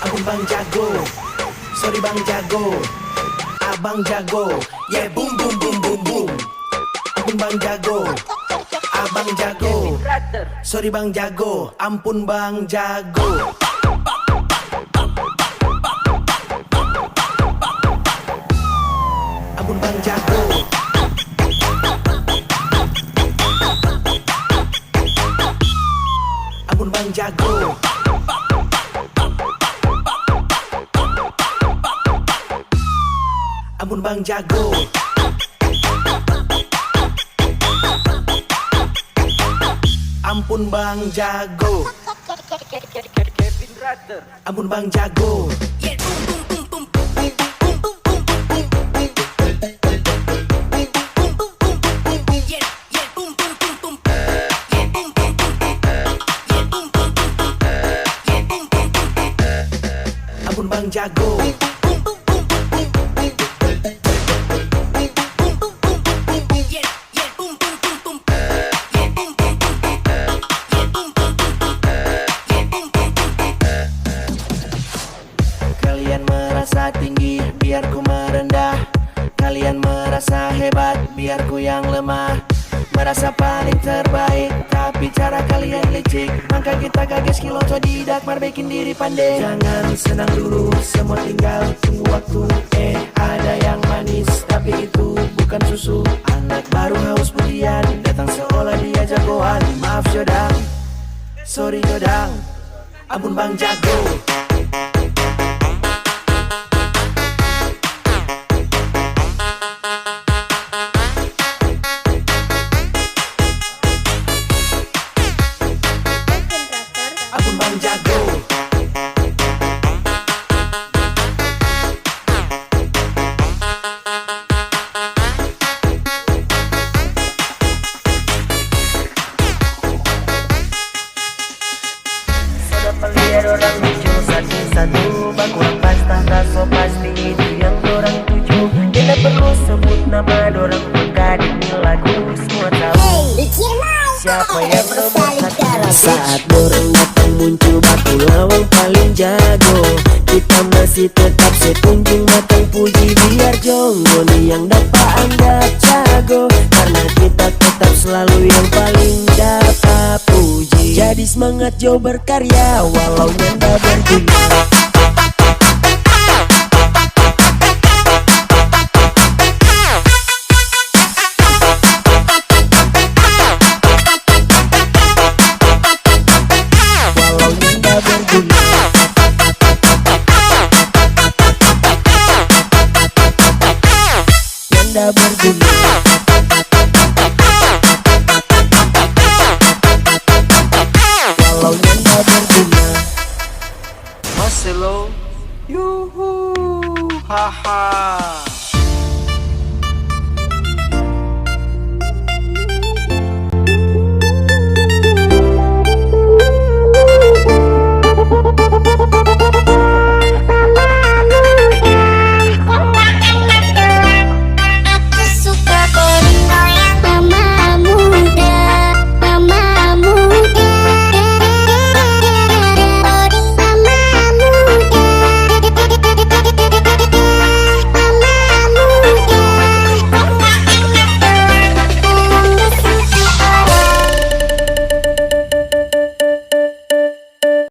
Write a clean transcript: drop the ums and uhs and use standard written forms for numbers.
Ampun Bang Jago, sorry Bang Jago, Abang Jago, yeah boom boom boom boom boom. Ampun Bang Jago, Abang Jago, sorry Bang Jago, ampun Bang Jago. Ampun Bang Jago, ampun Bang Jago. Ampun Bang Jago, ampun Bang Jago, ampun Bang Jago. Ampun Bang Jago, kalian merasa tinggi, biar ku merendah. Kalian merasa hebat, biar ku yang lemah. Merasa paling terbaik, tapi cara kalian licik. Maka kita gagas kilo otodidak, marbekin diri pandai. Jangan senang dulu, semua tinggal tunggu waktu. Ada yang manis, tapi itu bukan susu. Anak baru haus pujian, datang seolah dia jagoan. Maaf Jodang, sorry Jodang, ampun Bang Jago. Ampun Bang Jago, Sudah melihat orang lucu satu-satu, baku lepas tahta so pasti itu yang dorang tuju. Tidak perlu sebut nama dorang peka di lagu, semua tahu siapa yang nomor satu. saat dorang datang muncul baku lawang paling jago. Kita masih tetap sepunjung matang puji, biar jonggo nih yang dapat anggap jago. Karena kita tetap selalu yang paling dapat puji. Jadi semangat Jo berkarya walau nyanda berguna. Nyanda berguna, walau nyanda berguna. Marcelo, yuhu, haha.